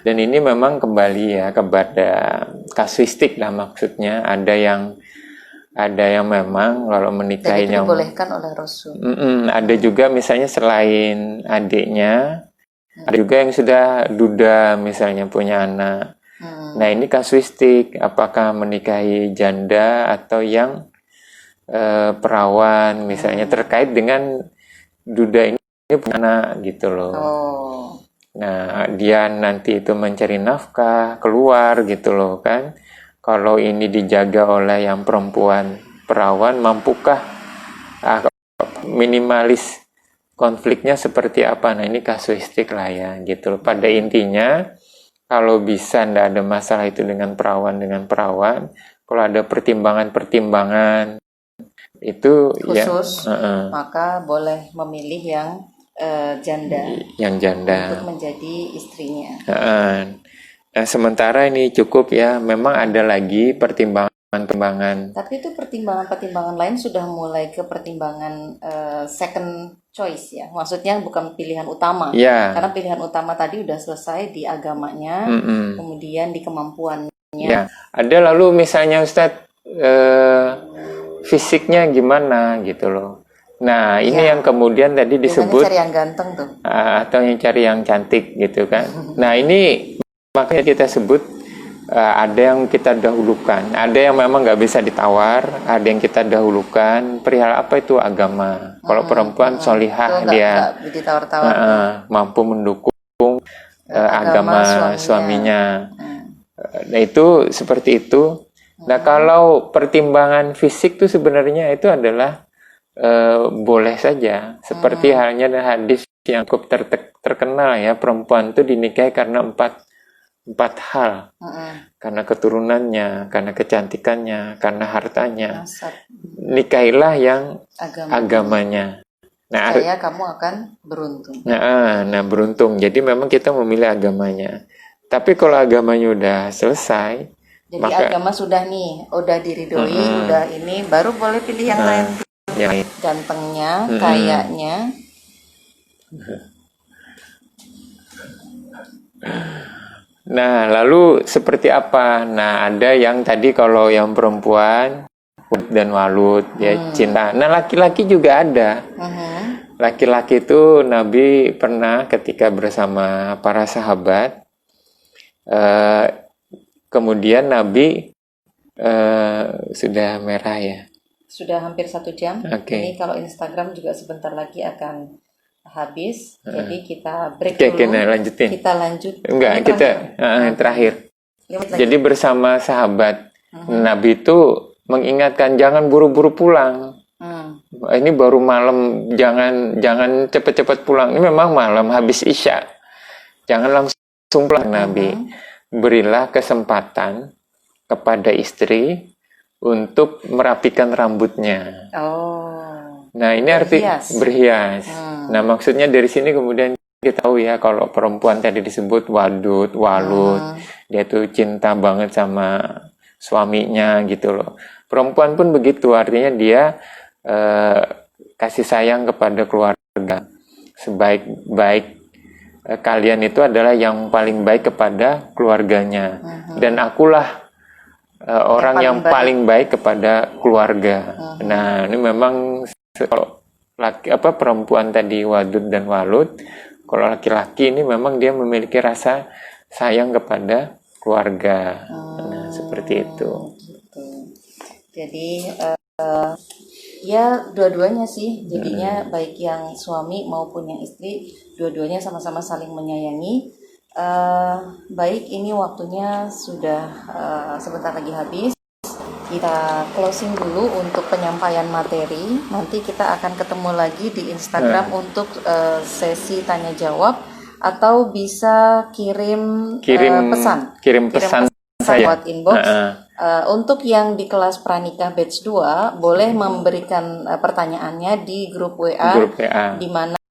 dan ini memang kembali ya kepada kasuistik lah, maksudnya ada yang memang kalau menikahinya dibolehkan oleh Rasul. Ada juga misalnya selain adiknya, ada juga yang sudah duda misalnya punya anak. Nah, ini kasuistik, apakah menikahi janda atau yang perawan misalnya terkait dengan duda ini punya anak gitu loh. Nah, dia nanti itu mencari nafkah, keluar gitu loh kan. Kalau ini dijaga oleh yang perempuan perawan, mampukah minimalis konfliknya seperti apa? Nah, ini kasuistik lah ya gitu loh. Pada intinya, kalau bisa ndak ada masalah itu dengan perawan, kalau ada pertimbangan-pertimbangan itu khusus, maka boleh memilih yang janda untuk menjadi istrinya. Nah, sementara ini cukup ya, memang ada lagi pertimbangan. Tapi itu pertimbangan lain sudah mulai ke pertimbangan second choice ya, maksudnya bukan pilihan utama. Karena pilihan utama tadi udah selesai di agamanya, kemudian di kemampuannya. Ada lalu misalnya Ustadz fisiknya gimana gitu loh. Nah, ini yang kemudian tadi disebut cari yang ganteng tuh. Atau yang cari yang cantik gitu kan. Nah, ini makanya kita sebut ada yang kita dahulukan, ada yang memang nggak bisa ditawar, ada yang kita dahulukan. Perihal apa itu agama. Kalau perempuan solihah dia mampu mendukung agama suaminya. Nah, itu seperti itu. Nah, kalau pertimbangan fisik itu sebenarnya itu adalah boleh saja, seperti halnya hadis yang cukup terkenal ya, perempuan itu dinikahi karena empat hal. Karena keturunannya, karena kecantikannya, karena hartanya. Nasab. Nikahilah yang Agamanya. Nah, Saya kamu akan beruntung. nah beruntung. Jadi memang kita memilih agamanya. Tapi kalau agamanya udah selesai, Jadi maka agama sudah nih, udah diridhoi, udah ini, baru boleh pilih yang lain. yang lain. Gantengnya, kayaknya. Nah, lalu seperti apa? Nah, ada yang tadi kalau yang perempuan dan walut, ya cinta. Nah, laki-laki juga ada. Laki-laki itu Nabi pernah ketika bersama para sahabat, kemudian Nabi sudah merah ya. Sudah hampir 1 jam. Oke. Ini kalau Instagram juga sebentar lagi akan habis. Jadi kita break Oke, dulu. nah, lanjutin. Kita lanjut. Enggak, Ini kita terakhir. Jadi bersama sahabat, Nabi itu mengingatkan jangan buru-buru pulang. Ini baru malam, jangan cepet-cepet pulang. Ini memang malam habis Isya. Jangan langsung pulang, Nabi. Berilah kesempatan kepada istri untuk merapikan rambutnya. Nah, ini arti berhias. Nah, maksudnya dari sini kemudian kita tahu ya kalau perempuan tadi disebut walut, dia tuh cinta banget sama suaminya gitu loh. Perempuan pun begitu, artinya dia kasih sayang kepada keluarga. Sebaik-baik kalian itu adalah yang paling baik kepada keluarganya. Dan akulah orang yang paling baik kepada keluarga. Nah, ini memang kalau perempuan tadi wadud dan walut, kalau laki-laki ini memang dia memiliki rasa sayang kepada keluarga. Nah, seperti itu. Gitu. Jadi ya dua-duanya sih, jadinya baik yang suami maupun yang istri, dua-duanya sama-sama saling menyayangi. Baik, ini waktunya sudah sebentar lagi habis. Kita closing dulu untuk penyampaian materi. Nanti kita akan ketemu lagi di Instagram untuk sesi tanya jawab, atau bisa kirim pesan saya lewat inbox. Untuk yang di kelas pranikah batch 2 boleh memberikan pertanyaannya di grup WA. Di mana